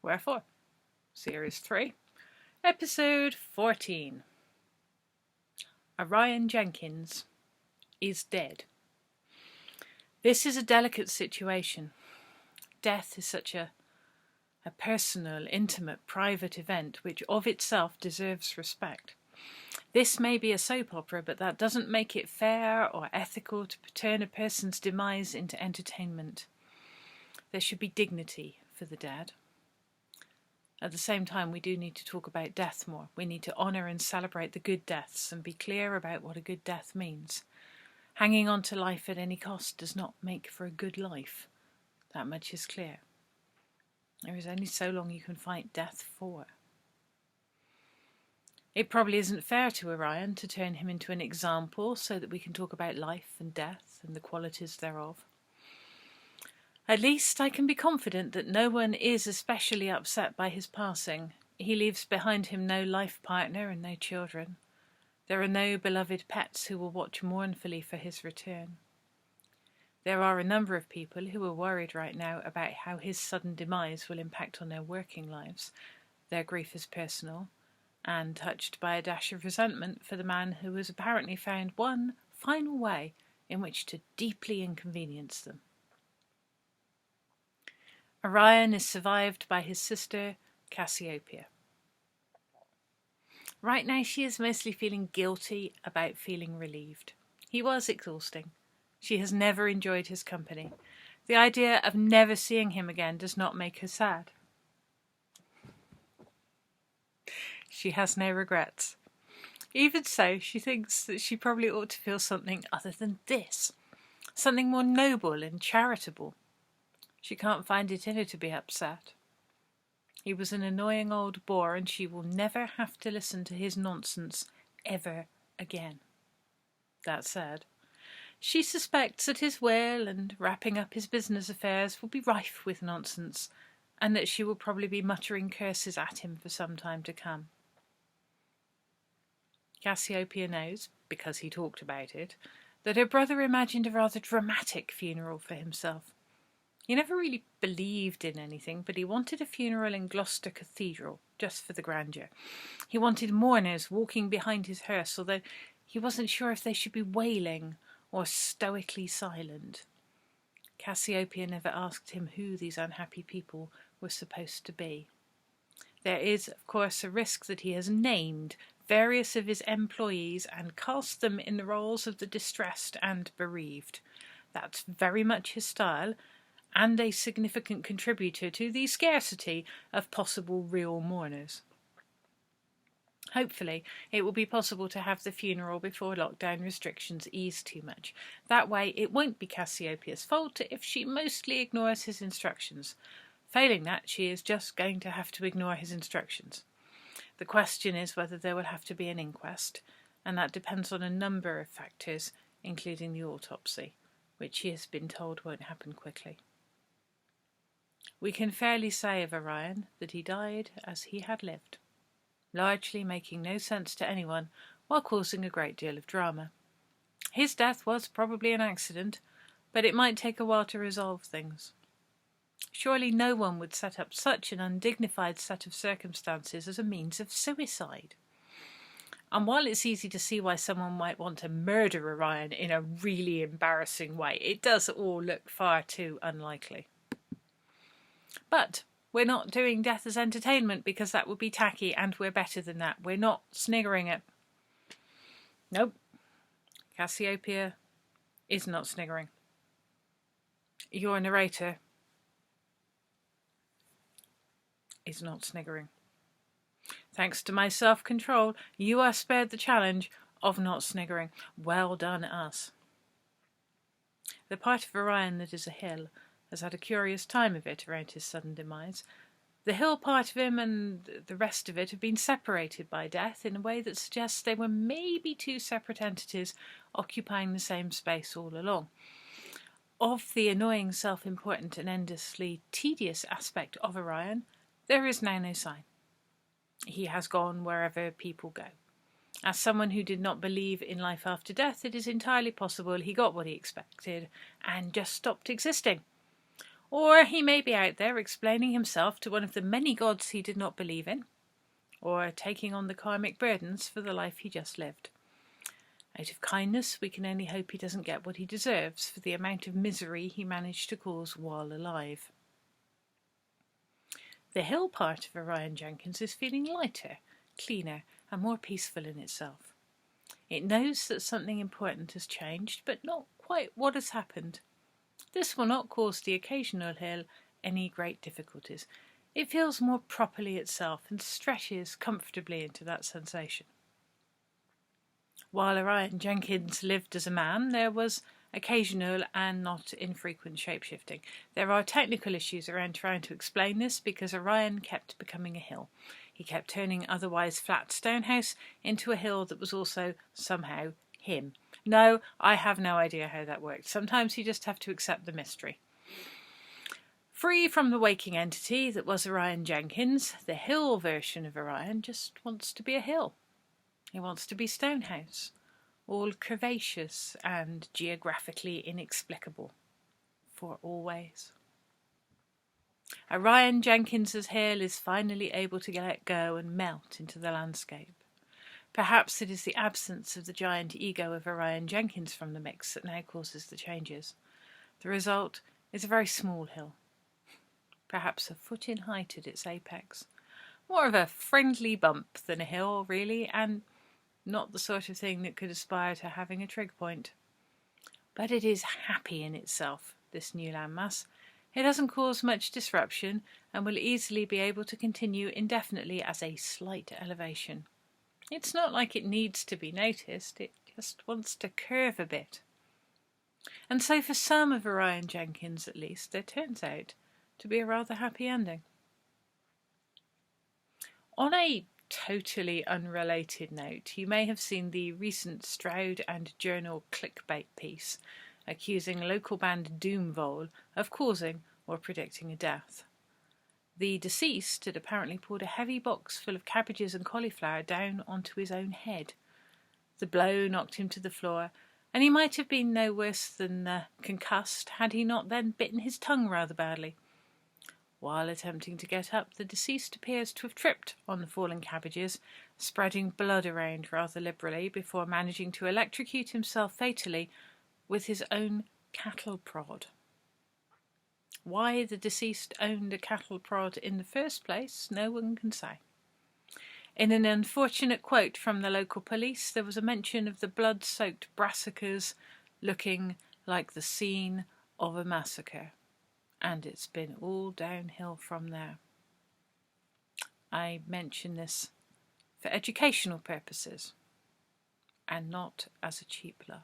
Wherefore, Series 3, Episode 14. Orion Jenkins is dead. This is a delicate situation. Death is such a personal, intimate, private event which of itself deserves respect. This may be a soap opera, but that doesn't make it fair or ethical to turn a person's demise into entertainment. There should be dignity for the dead. At the same time, we do need to talk about death more. We need to honour and celebrate the good deaths and be clear about what a good death means. Hanging on to life at any cost does not make for a good life. That much is clear. There is only so long you can fight death for. It probably isn't fair to Orion to turn him into an example so that we can talk about life and death and the qualities thereof. At least I can be confident that no one is especially upset by his passing. He leaves behind him no life partner and no children. There are no beloved pets who will watch mournfully for his return. There are a number of people who are worried right now about how his sudden demise will impact on their working lives. Their grief is personal, and touched by a dash of resentment for the man who has apparently found one final way in which to deeply inconvenience them. Orion is survived by his sister, Cassiopeia. Right now she is mostly feeling guilty about feeling relieved. He was exhausting. She has never enjoyed his company. The idea of never seeing him again does not make her sad. She has no regrets. Even so, she thinks that she probably ought to feel something other than this, something more noble and charitable. She can't find it in her to be upset. He was an annoying old bore, and she will never have to listen to his nonsense ever again. That said, she suspects that his will and wrapping up his business affairs will be rife with nonsense, and that she will probably be muttering curses at him for some time to come. Cassiopeia knows, because he talked about it, that her brother imagined a rather dramatic funeral for himself. He never really believed in anything, but he wanted a funeral in Gloucester Cathedral, just for the grandeur. He wanted mourners walking behind his hearse, although he wasn't sure if they should be wailing or stoically silent. Cassiopeia never asked him who these unhappy people were supposed to be. There is, of course, a risk that he has named various of his employees and cast them in the roles of the distressed and bereaved. That's very much his style, and a significant contributor to the scarcity of possible real mourners. Hopefully, it will be possible to have the funeral before lockdown restrictions ease too much. That way, it won't be Cassiopeia's fault if she mostly ignores his instructions. Failing that, she is just going to have to ignore his instructions. The question is whether there will have to be an inquest, and that depends on a number of factors, including the autopsy, which she has been told won't happen quickly. We can fairly say of Orion that he died as he had lived, largely making no sense to anyone while causing a great deal of drama. His death was probably an accident, but it might take a while to resolve things. Surely no one would set up such an undignified set of circumstances as a means of suicide. And while it's easy to see why someone might want to murder Orion in a really embarrassing way, it does all look far too unlikely. But we're not doing death as entertainment because that would be tacky, and we're better than that. We're not sniggering it. Nope. Cassiopeia is not sniggering. Your narrator is not sniggering. Thanks to my self-control, you are spared the challenge of not sniggering. Well done, us. The part of Orion that is a hill has had a curious time of it around his sudden demise. The hill part of him and the rest of it have been separated by death in a way that suggests they were maybe two separate entities occupying the same space all along. Of the annoying, self-important and endlessly tedious aspect of Orion, there is now no sign. He has gone wherever people go. As someone who did not believe in life after death, it is entirely possible he got what he expected and just stopped existing. Or he may be out there explaining himself to one of the many gods he did not believe in, or taking on the karmic burdens for the life he just lived. Out of kindness, we can only hope he doesn't get what he deserves for the amount of misery he managed to cause while alive. The hill part of Orion Jenkins is feeling lighter, cleaner, and more peaceful in itself. It knows that something important has changed, but not quite what has happened. This will not cause the occasional hill any great difficulties. It feels more properly itself and stretches comfortably into that sensation. While Orion Jenkins lived as a man, there was occasional and not infrequent shapeshifting. There are technical issues around trying to explain this because Orion kept becoming a hill. He kept turning otherwise flat stonehouse into a hill that was also somehow him. No, I have no idea how that worked. Sometimes you just have to accept the mystery. Free from the waking entity that was Orion Jenkins, the hill version of Orion just wants to be a hill. He wants to be Stonehouse, all curvaceous and geographically inexplicable, for always. Orion Jenkins's hill is finally able to let go and melt into the landscape. Perhaps it is the absence of the giant ego of Orion Jenkins from the mix that now causes the changes. The result is a very small hill, perhaps a foot in height at its apex. More of a friendly bump than a hill, really, and not the sort of thing that could aspire to having a trig point. But it is happy in itself, this new landmass. It doesn't cause much disruption and will easily be able to continue indefinitely as a slight elevation. It's not like it needs to be noticed, it just wants to curve a bit. And so for some of Orion Jenkins at least, there turns out to be a rather happy ending. On a totally unrelated note, you may have seen the recent Stroud and Journal clickbait piece accusing local band Doomvol of causing or predicting a death. The deceased had apparently poured a heavy box full of cabbages and cauliflower down onto his own head. The blow knocked him to the floor, and he might have been no worse than concussed had he not then bitten his tongue rather badly. While attempting to get up, the deceased appears to have tripped on the fallen cabbages, spreading blood around rather liberally before managing to electrocute himself fatally with his own cattle prod. Why the deceased owned a cattle prod in the first place, no one can say. In an unfortunate quote from the local police, there was a mention of the blood-soaked brassicas looking like the scene of a massacre. And it's been all downhill from there. I mention this for educational purposes and not as a cheap laugh.